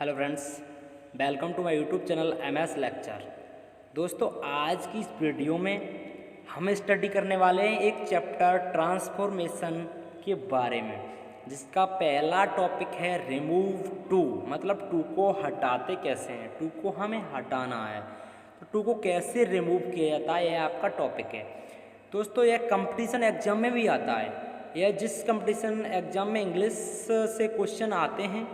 Hello friends, welcome to my YouTube channel MS lecture. दोस्तों, आज की इस वीडियो में हम स्टडी करने वाले हैं एक चैप्टर ट्रांसफॉर्मेशन के बारे में, जिसका पहला टॉपिक है रिमूव टू। मतलब टू को हटाते कैसे हैं, टू को हमें हटाना है तो टू को कैसे रिमूव किया जाता है, यह आपका टॉपिक है। दोस्तों, यह कंपटीशन एग्जाम में भी आता है। यह जिस कंपटीशन एग्जाम में इंग्लिश से क्वेश्चन आते हैं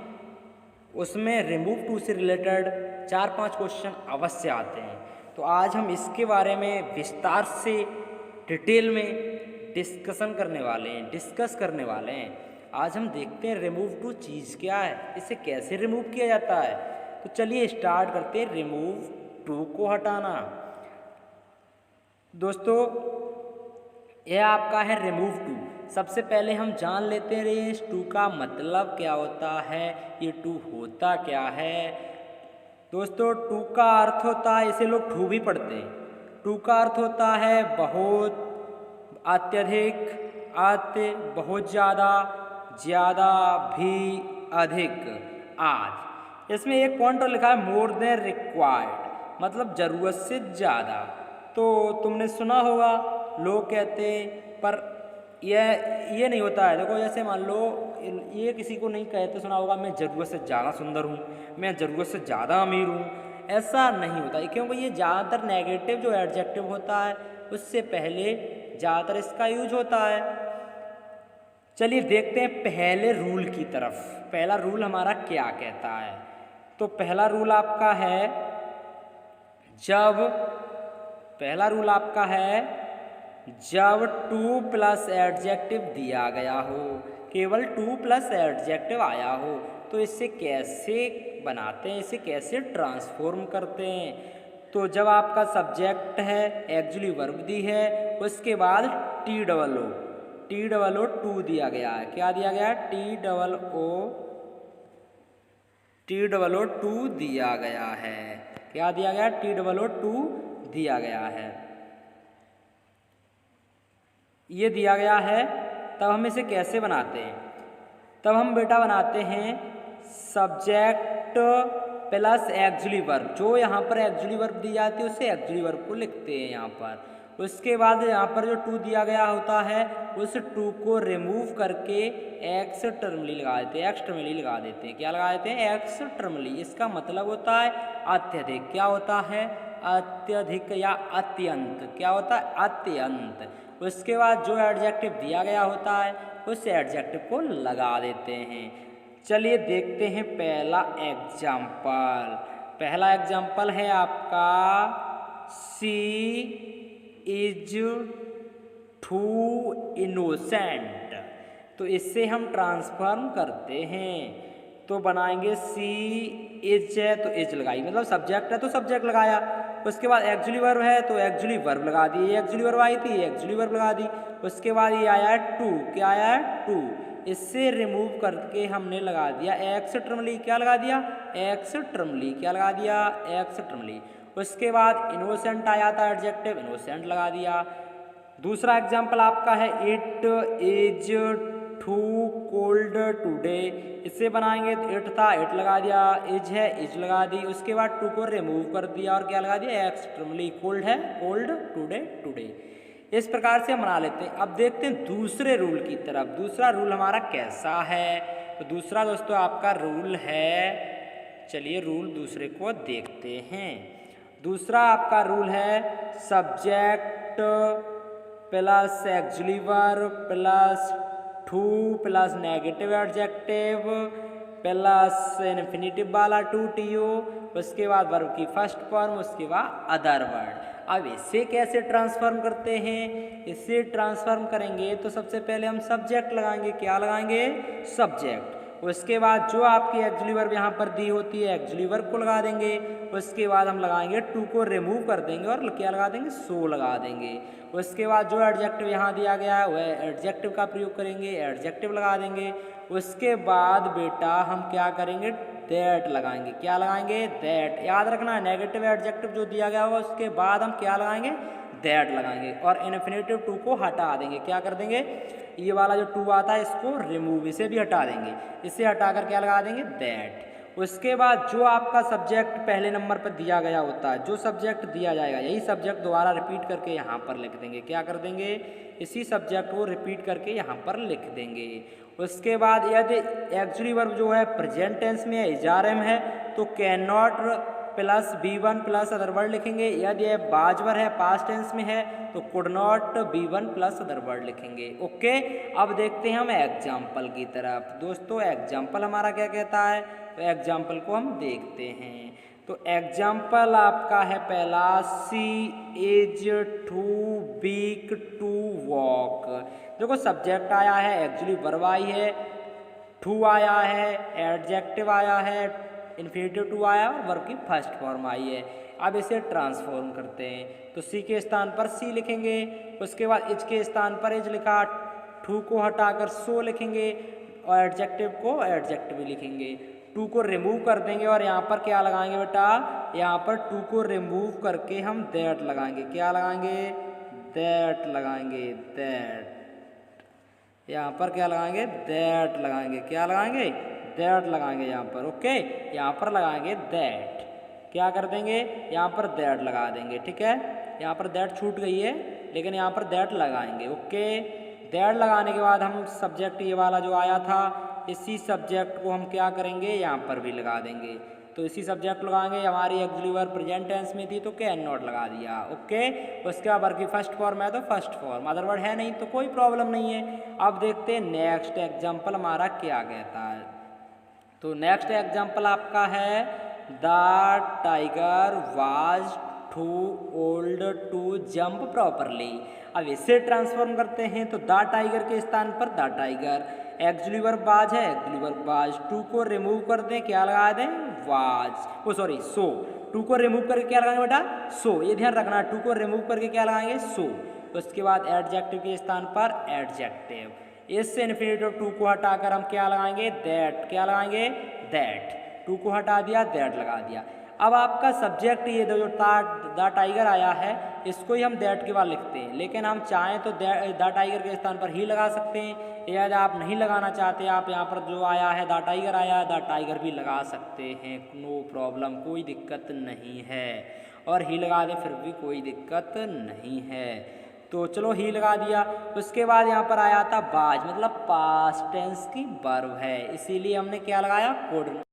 उसमें रिमूव टू से रिलेटेड 4-5 क्वेश्चन अवश्य आते हैं। तो आज हम इसके बारे में विस्तार से डिटेल में डिस्कस करने वाले हैं। आज हम देखते हैं रिमूव टू चीज़ क्या है, इसे कैसे रिमूव किया जाता है। तो चलिए स्टार्ट करते हैं रिमूव टू को हटाना। दोस्तों, यह आपका है रिमूव टू। सबसे पहले हम जान लेते हैं इस टू का मतलब क्या होता है, ये टू होता क्या है। दोस्तों, टू का अर्थ होता है, इसे लोग टू भी पढ़ते हैं। टू का अर्थ होता है बहुत, अत्यधिक, अति, बहुत ज़्यादा, ज़्यादा, भी, अधिक, आज। इसमें एक पॉइंट और लिखा है मोर देन रिक्वायर्ड, मतलब ज़रूरत से ज़्यादा। तो तुमने सुना होगा, लोग कहते हैं, पर ये नहीं होता है। देखो, जैसे मान लो ये किसी को नहीं कहते सुना होगा, मैं ज़रूरत से ज़्यादा सुंदर हूँ, मैं ज़रूरत से ज़्यादा अमीर हूँ। ऐसा नहीं होता, क्योंकि ये ज़्यादातर नेगेटिव जो एडजेक्टिव होता है उससे पहले ज़्यादातर इसका यूज होता है। चलिए देखते हैं पहले रूल की तरफ। पहला रूल हमारा क्या कहता है। तो पहला रूल आपका है जब टू प्लस एडजेक्टिव दिया गया हो, केवल टू प्लस एडजेक्टिव आया हो, तो इसे कैसे बनाते हैं, इसे कैसे ट्रांसफॉर्म करते हैं। तो जब आपका सब्जेक्ट है, एक्चुअली वर्ब दी है, उसके बाद टी डबल ओ टू दिया गया है। क्या दिया गया है? टी डबल ओ टू दिया गया है। क्या दिया गया? टी डबल ओ टू दिया गया है। ये दिया गया है। तब हम इसे कैसे बनाते हैं? तब हम बेटा बनाते हैं सब्जेक्ट प्लस एक्चुअली वर्ब। जो यहाँ पर एक्चुअली वर्ब दी जाती है उसे एक्चुअली वर्ब को लिखते हैं यहाँ पर। उसके बाद यहाँ पर जो टू दिया गया होता है उस टू को रिमूव करके एक्स टर्मली लगा देते हैं। क्या लगा देते हैं? एक्स टर्मली। इसका मतलब होता है अत्यधिक। क्या होता है? अत्यधिक या अत्यंत। क्या होता है? अत्यंत। उसके बाद जो एडजेक्टिव दिया गया होता है उस एडजेक्टिव को लगा देते हैं। चलिए देखते हैं पहला एग्जाम्पल। पहला एग्जाम्पल है आपका सी इज टू इनोसेंट। तो इससे हम ट्रांसफॉर्म करते हैं। तो बनाएंगे सी इज है तो इज लगाई, मतलब सब्जेक्ट है तो सब्जेक्ट लगाया। उसके बाद एक्चुअली वर्ब है तो एक्चुअली वर्ब लगा दी। ये एक्चुअली वर्ब आई थी, एक्चुअली वर्ब लगा दी। उसके बाद ये आया है टू। क्या आया है? टू। इससे रिमूव करके हमने लगा दिया एक्स टर्मली। क्या लगा दिया? एक्स टर्मली। क्या लगा दिया? एक्स टर्मली। उसके बाद इनोसेंट आया था एडजेक्टिव, इनोसेंट लगा दिया। दूसरा एग्जाम्पल आपका है it is too cold today. इससे बनाएंगे तो इट था, इट लगा दिया, इज है, इज लगा दी। उसके बाद टू को रिमूव कर दिया और क्या लगा दिया? एक्सट्रीमली। कोल्ड है, कोल्ड, टुडे, टुडे। इस प्रकार से हम बना लेते हैं। अब देखते हैं दूसरे रूल की तरफ। दूसरा रूल हमारा कैसा है? तो दूसरा दोस्तों आपका रूल है, चलिए रूल दूसरे को देखते हैं। दूसरा आपका रूल है subject plus actually verb plus two plus negative adjective plus infinitive वाला टू टी ओ। उसके बाद वर्ब की फर्स्ट फॉर्म, उसके बाद अदर वर्ड। अब इसे कैसे ट्रांसफॉर्म करते हैं? इसे ट्रांसफॉर्म करेंगे तो सबसे पहले हम सब्जेक्ट लगाएंगे। क्या लगाएंगे? सब्जेक्ट। उसके बाद जो आपकी एक्चुअली वर्ब यहाँ पर दी होती है एक्चुअली वर्ब को लगा देंगे। उसके बाद हम लगाएंगे टू को रिमूव कर देंगे और क्या लगा देंगे? सो लगा देंगे। उसके बाद जो एडजेक्टिव यहाँ दिया गया है वह एडजेक्टिव का प्रयोग करेंगे, एडजेक्टिव लगा देंगे। उसके बाद बेटा हम क्या करेंगे? दैट लगाएंगे। क्या लगाएंगे? दैट। याद रखना, नेगेटिव एडजेक्टिव जो दिया गया होगा उसके बाद हम क्या लगाएंगे? दैट लगाएंगे। और इन्फिनेटिव टू को हटा देंगे। क्या कर देंगे? ये वाला जो टू आता है इसको रिमूव, इसे भी हटा देंगे। इसे हटाकर क्या लगा देंगे? दैट। उसके बाद जो आपका सब्जेक्ट पहले नंबर पर दिया गया होता है, जो सब्जेक्ट दिया जाएगा यही सब्जेक्ट दोबारा रिपीट करके यहाँ पर लिख देंगे। क्या कर देंगे? इसी सब्जेक्ट को रिपीट करके यहाँ पर लिख देंगे। उसके बाद यदि एक्चुअली वर्ब जो है प्रेजेंट टेंस में है, इजार में है, तो can not plus B1 plus other word लिखेंगे। यदि ये बाजवर है, पास्ट टेंस में है, तो could not B1 plus other word लिखेंगे। ओके, अब देखते हैं हम एग्जाम्पल की तरफ। दोस्तों एग्जाम्पल हमारा क्या कहता है, तो एग्जाम्पल को हम देखते हैं। तो एग्जाम्पल आपका है पहला, C is too weak to walk. देखो सब्जेक्ट आया है, एक्चुअली वर्ब आई है, टू आया है, एडजेक्टिव आया है, इन्फिनेटिव टू आया और वर्ब की फर्स्ट फॉर्म आई है। अब इसे ट्रांसफॉर्म करते हैं, तो सी के स्थान पर सी लिखेंगे। उसके बाद इज के स्थान पर इज लिखा, टू को हटाकर सो लिखेंगे और एडजेक्टिव को एडजेक्टिव लिखेंगे। टू को रिमूव कर देंगे और यहाँ पर क्या लगाएंगे बेटा, यहाँ पर टू को रिमूव करके हम दैट लगाएंगे। क्या लगाएंगे? दैट लगाएंगे, दैट। यहाँ पर क्या लगाएंगे? दैट लगाएंगे। क्या लगाएंगे? दैट लगाएंगे यहाँ पर। ओके, यहाँ पर लगाएंगे दैट। क्या कर देंगे? यहाँ पर दैट लगा देंगे। ठीक है, यहाँ पर दैट छूट गई है, लेकिन यहाँ पर दैट लगाएंगे। ओके, दैट लगाने के बाद हम सब्जेक्ट ये वाला जो आया था, इसी सब्जेक्ट को हम क्या करेंगे, यहाँ पर भी लगा देंगे। तो इसी सब्जेक्ट लगाएंगे। हमारी एक्चुअली वर्ब प्रेजेंट टेंस में थी तो कैन नॉट लगा दिया। ओके, उसके बाद वर्ब की फर्स्ट फॉर्म है तो फर्स्ट फॉर्म, अदर वर्ड है नहीं तो कोई प्रॉब्लम नहीं है। अब देखते हैं नेक्स्ट एग्जाम्पल हमारा क्या कहता है। तो नेक्स्ट एग्जाम्पल आपका है, the tiger was too old to jump properly. अब इसे ट्रांसफॉर्म करते हैं, तो द टाइगर के स्थान पर the tiger, actually verb was है, एक्चुअली वर्ब वाज। टू को रिमूव कर दें, क्या लगा दें? Was. Oh sorry, so. Too को रिमूव करके क्या लगाएंगे बेटा? सो। ये ध्यान रखना, टू को रिमूव करके क्या लगाएंगे? सो। उसके बाद एडजेक्टिव के स्थान पर एडजेक्टिव। इससे इन्फिनेटिव टू को हटाकर हम क्या लगाएंगे? दैट। क्या लगाएंगे? दैट। टू को हटा दिया, दैट लगा दिया। अब आपका सब्जेक्ट ये जो द टाइगर आया है, इसको ही हम दैट के बाद लिखते हैं, लेकिन हम चाहें तो द टाइगर के स्थान पर ही लगा सकते हैं। यदि आप नहीं लगाना चाहते, आप यहाँ पर जो आया है द टाइगर आया है, द टाइगर भी लगा सकते हैं, नो प्रॉब्लम, कोई दिक्कत नहीं है। और ही लगा दें फिर भी कोई दिक्कत नहीं है। तो चलो ही लगा दिया। उसके बाद यहाँ पर आया था बाज, मतलब पास्ट टेंस की वर्ब है, इसीलिए हमने क्या लगाया? कुड।